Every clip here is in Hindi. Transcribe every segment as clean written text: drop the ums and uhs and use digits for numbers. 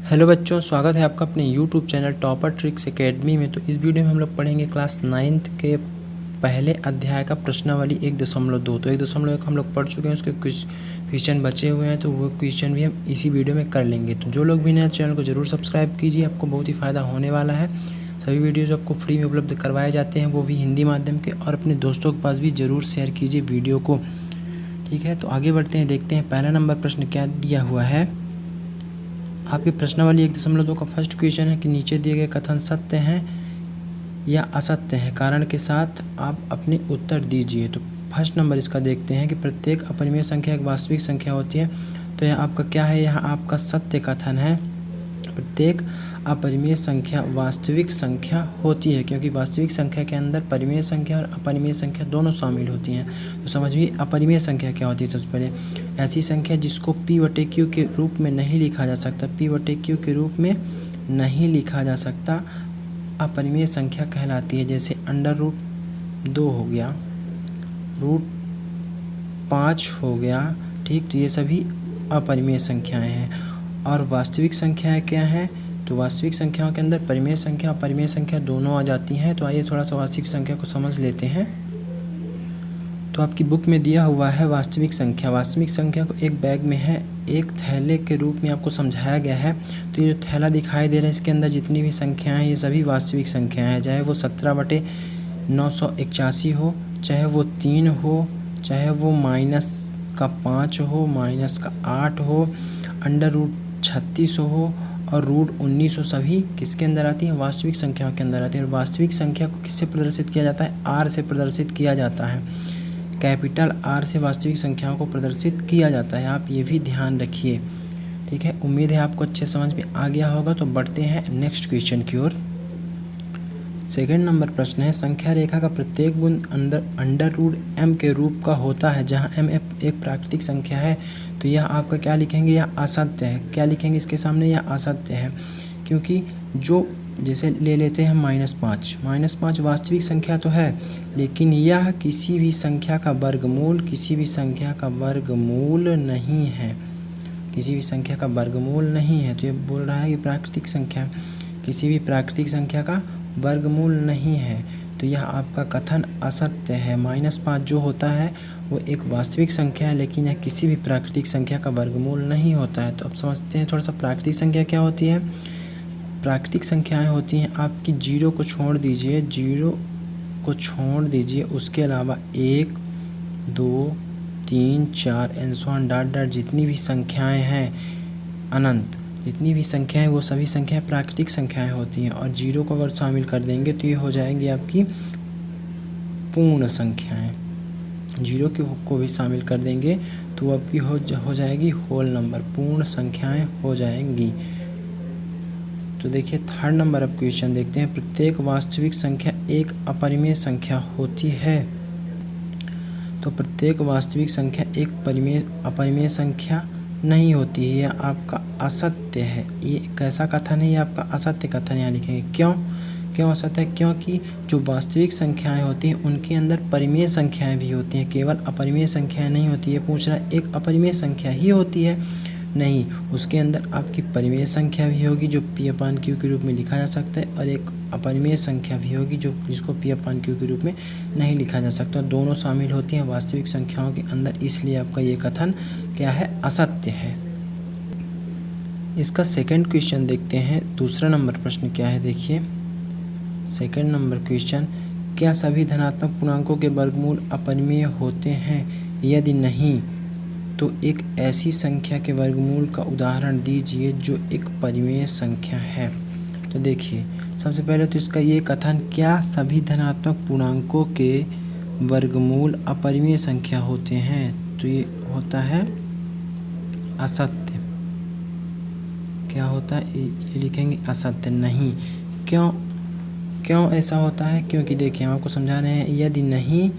हेलो बच्चों, स्वागत है आपका अपने YouTube channel topper tricks academy में। तो इस वीडियो में हम लोग पढ़ेंगे क्लास 9th के पहले अध्याय का प्रश्नावली 1.2। तो 1.1 हम लोग पढ़ चुके हैं, उसके कुछ क्वेश्चन बचे हुए हैं, तो वो क्वेश्चन भी हम इसी वीडियो में कर लेंगे। तो जो लोग भी नए चैनल को ज़रूर सब्सक्राइब कीजिए, आपको बहुत ही फ़ायदा होने वाला है। सभी वीडियो जो आपको फ्री में उपलब्ध करवाए जाते हैं वो भी हिंदी माध्यम के, और अपने दोस्तों के पास भी ज़रूर शेयर कीजिए वीडियो को। ठीक है, तो आगे बढ़ते हैं, देखते हैं पहला नंबर प्रश्न क्या दिया हुआ है। आपकी प्रश्नावली 1.2 का फर्स्ट क्वेश्चन है कि नीचे दिए गए कथन सत्य हैं या असत्य हैं, कारण के साथ आप अपने उत्तर दीजिए। तो फर्स्ट नंबर इसका देखते हैं कि प्रत्येक अपरिमेय संख्या एक वास्तविक संख्या होती है। तो यह आपका क्या है, यह आपका सत्य कथन है। प्रत्येक अपरिमेय संख्या वास्तविक संख्या होती है, क्योंकि वास्तविक संख्या के अंदर परिमेय संख्या और अपरिमेय संख्या दोनों शामिल होती हैं। तो समझिए अपरिमेय संख्या क्या होती है। सबसे पहले ऐसी संख्या जिसको p/q के रूप में नहीं लिखा जा सकता, p/q के रूप में नहीं लिखा जा सकता, अपरिमेय संख्या कहलाती है। जैसे √2 हो गया, √5 हो गया, ठीक। तो ये सभी अपरिमेय संख्याएं हैं। और वास्तविक संख्याएं क्या हैं, तो वास्तविक संख्याओं के अंदर परिमेय संख्या और अपरिमेय संख्या दोनों आ जाती हैं। तो आइए थोड़ा सा वास्तविक संख्या को समझ लेते हैं। तो आपकी बुक में दिया हुआ है वास्तविक संख्या। वास्तविक संख्या को एक बैग में है, एक थैले के रूप में आपको समझाया गया है। तो ये जो थैला दिखाई दे रहा है, इसके अंदर जितनी भी संख्याएं हैं ये सभी वास्तविक संख्याएं हैं, चाहे वो 17/981 हो, चाहे वो 3 हो, चाहे वो -5 हो, -8 हो, √36 हो और √19 हो, सभी किसके अंदर आती है, वास्तविक संख्याओं के अंदर आती है। और वास्तविक संख्या को किससे प्रदर्शित किया जाता है, R से प्रदर्शित किया जाता है। कैपिटल R से वास्तविक संख्याओं को प्रदर्शित किया जाता है, आप ये भी ध्यान रखिए। ठीक है, उम्मीद है आपको अच्छे समझ में आ गया होगा। तो बढ़ते हैं नेक्स्ट क्वेश्चन की ओर। सेकंड नंबर प्रश्न है, संख्या रेखा का प्रत्येक गुण √m के रूप का होता है, जहां m एक प्राकृतिक संख्या है। तो यह आपका क्या लिखेंगे, यह असत्य है। क्या लिखेंगे इसके सामने, यह असत्य है, क्योंकि जो जैसे ले लेते हैं -5 वास्तविक संख्या तो है, लेकिन यह किसी भी संख्या का वर्गमूल नहीं है, किसी भी संख्या का वर्गमूल नहीं है। तो ये बोल रहा है कि प्राकृतिक संख्या किसी भी प्राकृतिक संख्या का वर्गमूल नहीं है। तो यह आपका कथन असत्य है। -5 जो होता है वो एक वास्तविक संख्या है, लेकिन यह किसी भी प्राकृतिक संख्या का वर्गमूल नहीं होता है। तो अब समझते हैं थोड़ा सा प्राकृतिक संख्या क्या होती है। प्राकृतिक संख्याएं होती हैं आपकी 0 को छोड़ दीजिए, उसके अलावा 1, 2, 3, 4 एंड सो ऑन डॉट जितनी भी संख्याएं हैं, अनंत जितनी भी संख्याएं, वो सभी संख्याएं प्राकृतिक संख्याएं होती हैं। और 0 को अगर शामिल कर देंगे तो ये हो जाएंगी आपकी पूर्ण संख्याएं। 0 को भी शामिल कर देंगे तो आपकी हो जाएगी होल नंबर, पूर्ण संख्याएं हो जाएंगी। तो देखिए थर्ड नंबर अब क्वेश्चन देखते हैं, प्रत्येक वास्तविक संख्या एक अपरिमेय संख्या होती है। तो प्रत्येक वास्तविक संख्या एक अपरिमेय संख्या नहीं होती है, यह आपका असत्य है। ये कैसा कथन है, ये आपका असत्य कथन यहाँ लिखेंगे। क्यों असत्य है, क्योंकि जो वास्तविक संख्याएं होती हैं उनके अंदर परिमेय संख्याएं भी होती हैं, केवल अपरिमेय संख्याएं नहीं होती है। पूछ रहा है एक अपरिमेय संख्या ही होती है, नहीं, उसके अंदर आपकी परिमेय संख्या भी होगी जो p/q के रूप में लिखा जा सकता है, और एक अपरिमेय संख्या भी होगी जिसको p/q के रूप में नहीं लिखा जा सकता। दोनों शामिल होती हैं वास्तविक संख्याओं के अंदर, इसलिए आपका ये कथन क्या है, असत्य है। इसका सेकंड क्वेश्चन देखते हैं। दूसरा नंबर प्रश्न क्या है, देखिए सेकंड नंबर क्वेश्चन, क्या सभी धनात्मक पूर्णांकों के वर्गमूल अपरिमेय होते हैं, यदि नहीं तो एक ऐसी संख्या के वर्गमूल का उदाहरण दीजिए जो एक परिमेय संख्या है। तो देखिए सबसे पहले तो इसका ये कथन, क्या सभी धनात्मक पूर्णांकों के वर्गमूल अपरिमेय संख्या होते हैं, तो ये होता है असत्य। क्या होता है, ये लिखेंगे असत्य, नहीं। क्यों ऐसा होता है, क्योंकि देखिए हम आपको समझा रहे हैं, यदि नहीं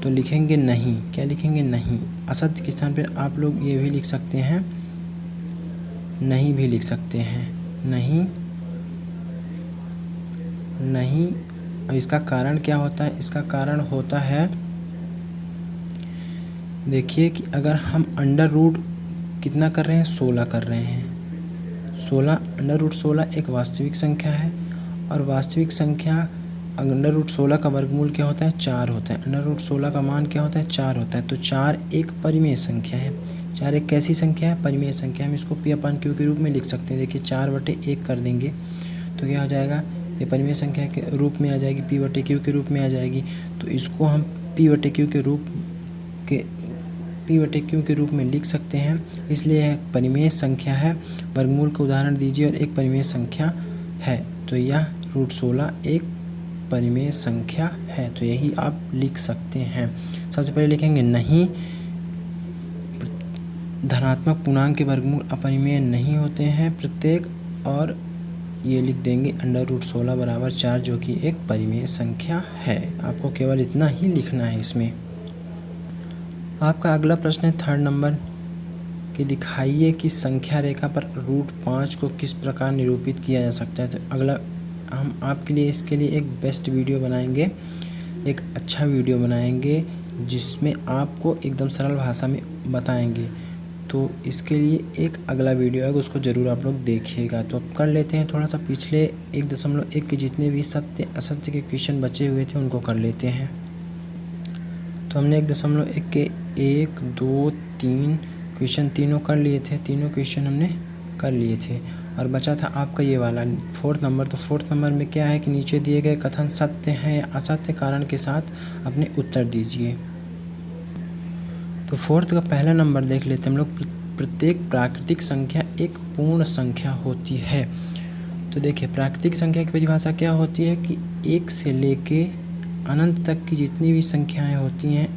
तो लिखेंगे नहीं। क्या लिखेंगे, नहीं। असत्य के स्थान पर आप लोग ये भी लिख सकते हैं, नहीं भी लिख सकते हैं, नहीं। अब इसका कारण क्या होता है, इसका कारण होता है, देखिए कि अगर हम अंडर रूट कितना कर रहे हैं, 16 कर रहे हैं, 16 एक वास्तविक संख्या है और वास्तविक संख्या √16 का वर्गमूल क्या होता है 4 होता है। √16 का मान क्या होता है 4 होता है। तो 4 एक परिमेय संख्या है। 4 एक कैसी संख्या है परिमेय संख्या। हम इसको P/Q के रूप में लिख सकते हैं। देखिए 4/1 कर देंगे तो क्या हो जाएगा, ये परिमेय संख्या के रूप में आ जाएगी, P/Q के रूप में आ जाएगी। तो इसको हम P/Q के रूप में लिख सकते हैं। इसलिए यह परिमेय संख्या है। वर्गमूल का उदाहरण दीजिए और एक परिमेय संख्या है। तो यह √16 एक परिमेय संख्या है। तो यही आप लिख सकते हैं। सबसे पहले लिखेंगे नहीं, धनात्मक पूर्णांक के वर्गमूल अपरिमेय नहीं होते हैं प्रत्येक, और ये लिख देंगे √16 बराबर 4 जो कि एक परिमेय संख्या है। आपको केवल इतना ही लिखना है इसमें। आपका अगला प्रश्न है 3rd नंबर कि दिखाइए कि संख्या रेखा पर √5 को किस प्रकार निरूपित किया जा सकता है। तो अगला हम आपके लिए इसके लिए एक बेस्ट वीडियो बनाएंगे, एक अच्छा वीडियो बनाएंगे जिसमें आपको एकदम सरल भाषा में बताएंगे। तो इसके लिए एक अगला वीडियो है, उसको ज़रूर आप लोग देखिएगा। तो अब कर लेते हैं थोड़ा सा पिछले 1.1 के जितने भी सत्य असत्य के क्वेश्चन बचे हुए थे उनको कर लेते हैं। तो हमने 1.1 के 1, 2, 3 क्वेश्चन तीनों कर लिए थे। तीनों क्वेश्चन हमने कर लिए थे और बचा था आपका ये वाला 4th नंबर। तो 4th नंबर में क्या है कि नीचे दिए गए कथन सत्य है या असत्य कारण के साथ अपने उत्तर दीजिए। तो 4th का पहला नंबर देख लेते हैं हम लोग। प्रत्येक प्राकृतिक संख्या एक पूर्ण संख्या होती है। तो देखिए प्राकृतिक संख्या की परिभाषा क्या होती है कि 1 से लेके अनंत तक की जितनी भी संख्याएं होती हैं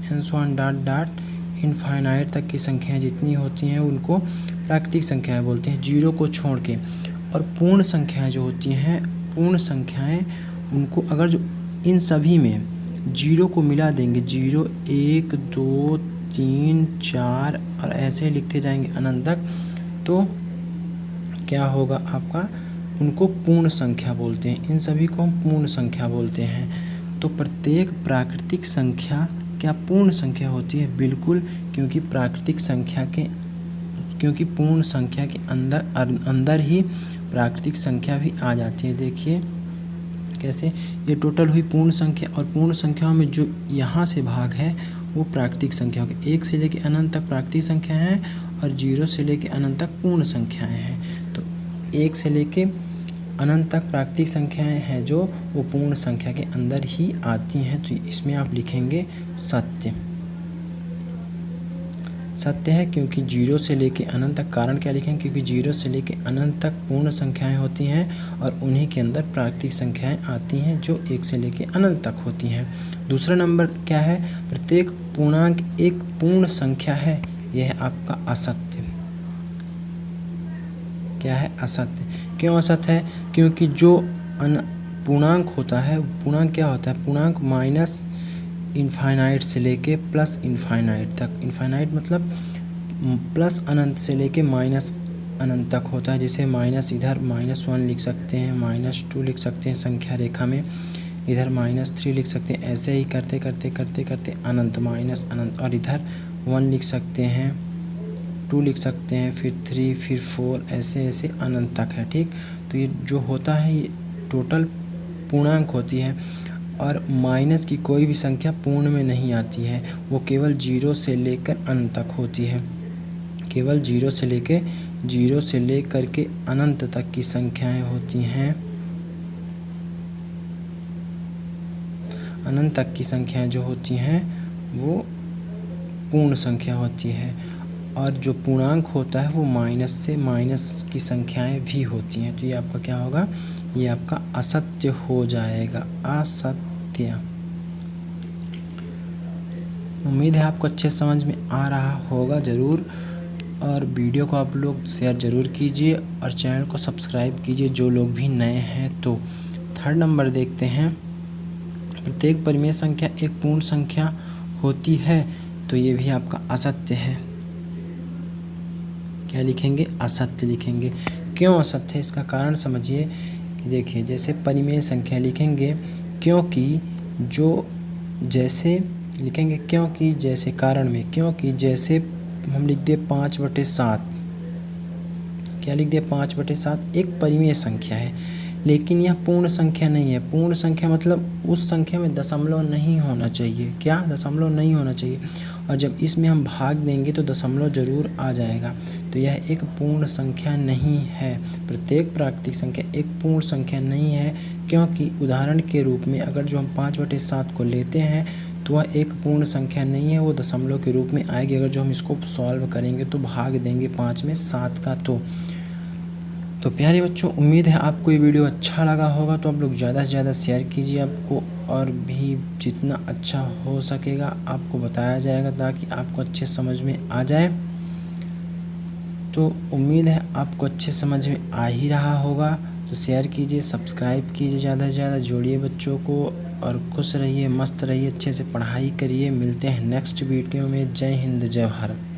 इनफाइनाइट तक की संख्याएं जितनी होती हैं उनको प्राकृतिक संख्याएं बोलते हैं, 0 को छोड़ के। और पूर्ण संख्याएं जो होती हैं, पूर्ण संख्याएं उनको अगर जो इन सभी में 0 को मिला देंगे, 0, 1, 2, 3, 4 और ऐसे लिखते जाएंगे अनंत तक, तो क्या होगा आपका, उनको पूर्ण संख्या बोलते हैं। इन सभी को हम पूर्ण संख्या बोलते हैं। तो प्रत्येक प्राकृतिक संख्या क्या पूर्ण संख्या होती है? बिल्कुल, क्योंकि पूर्ण संख्या के अंदर ही प्राकृतिक संख्या भी आ जाती है। देखिए कैसे, ये टोटल हुई पूर्ण संख्या और पूर्ण संख्याओं में जो यहाँ से भाग है वो प्राकृतिक संख्या होगी। 1 से लेके अनंत तक प्राकृतिक संख्या है और 0 से लेके अनंत तक पूर्ण संख्याएं हैं। तो 1 से लेके अनंत तक प्राकृतिक संख्याएं हैं जो वो पूर्ण संख्या के अंदर ही आती हैं। तो इसमें आप लिखेंगे सत्य। सत्य है क्योंकि 0 से लेके अनंत तक। कारण क्या लिखेंगे? क्योंकि 0 से लेके अनंत तक पूर्ण संख्याएं होती हैं और उन्हीं के अंदर प्राकृतिक संख्याएं आती हैं जो 1 से लेके अनंत तक होती हैं। दूसरा नंबर क्या है? प्रत्येक पूर्णांक एक पूर्ण संख्या है। यह है आपका असत्य। क्या है? असत्य। क्यों असत्य है? क्योंकि जो पूर्णांक होता है, पूर्णांक क्या होता है? पूर्णांक माइनस इनफाइनाइट से लेके प्लस इनफाइनाइट तक। इनफाइनाइट मतलब प्लस अनंत से लेके माइनस अनंत तक होता है। जैसे माइनस इधर -1 लिख सकते हैं, -2 लिख सकते हैं संख्या रेखा में, इधर -3 लिख सकते हैं। ऐसे ही करते करते करते करते अनंत माइनस अनंत, और इधर 1 लिख सकते हैं, 2 लिख सकते हैं, फिर 3, फिर 4, ऐसे ऐसे अनंत तक है। ठीक, तो ये जो होता है ये टोटल पूर्णांक होती है। और माइनस की कोई भी संख्या पूर्ण में नहीं आती है, वो केवल 0 से लेकर अनंत तक होती है। केवल 0 से लेकर के अनंत तक की संख्याएं होती हैं। अनंत तक की संख्याएं जो होती हैं वो पूर्ण संख्या होती है। और जो पूर्णांक होता है वो माइनस की संख्याएं भी होती हैं। तो ये आपका क्या होगा? ये आपका असत्य हो जाएगा। असत्य। उम्मीद है आपको अच्छे समझ में आ रहा होगा ज़रूर, और वीडियो को आप लोग शेयर ज़रूर कीजिए और चैनल को सब्सक्राइब कीजिए जो लोग भी नए हैं। तो 3rd नंबर देखते हैं। प्रत्येक परिमेय संख्या एक पूर्ण संख्या होती है। तो ये भी आपका असत्य है। क्या लिखेंगे? असत्य लिखेंगे। क्यों असत्य है? इसका कारण समझिए कि देखिए, जैसे परिमेय संख्या लिखेंगे क्योंकि जो जैसे लिखेंगे, क्योंकि जैसे कारण में, क्योंकि जैसे हम लिख दे 5/7, क्या लिख दिया 5/7 एक परिमेय संख्या है, लेकिन यह पूर्ण संख्या नहीं है। पूर्ण संख्या मतलब उस संख्या में दशमलव नहीं होना चाहिए। क्या दशमलव नहीं होना चाहिए, और जब इसमें हम भाग देंगे तो दशमलव जरूर आ जाएगा। तो यह एक पूर्ण संख्या नहीं है। प्रत्येक प्राकृतिक संख्या एक पूर्ण संख्या नहीं है, क्योंकि उदाहरण के रूप में अगर जो हम 5/7 को लेते हैं तो वह एक पूर्ण संख्या नहीं है, वो दशमलव के रूप में आएगी। अगर जो हम इसको सॉल्व करेंगे तो भाग देंगे 5 में 7 का। तो प्यारे बच्चों, उम्मीद है आपको ये वीडियो अच्छा लगा होगा। तो आप लोग ज़्यादा से ज़्यादा शेयर कीजिए, आपको और भी जितना अच्छा हो सकेगा आपको बताया जाएगा, ताकि आपको अच्छे समझ में आ जाए। तो उम्मीद है आपको अच्छे समझ में आ ही रहा होगा। तो शेयर कीजिए, सब्सक्राइब कीजिए, ज़्यादा से ज़्यादा जोड़िए बच्चों को, और खुश रहिए, मस्त रहिए, अच्छे से पढ़ाई करिए। मिलते हैं नेक्स्ट वीडियो में। जय हिंद, जय भारत।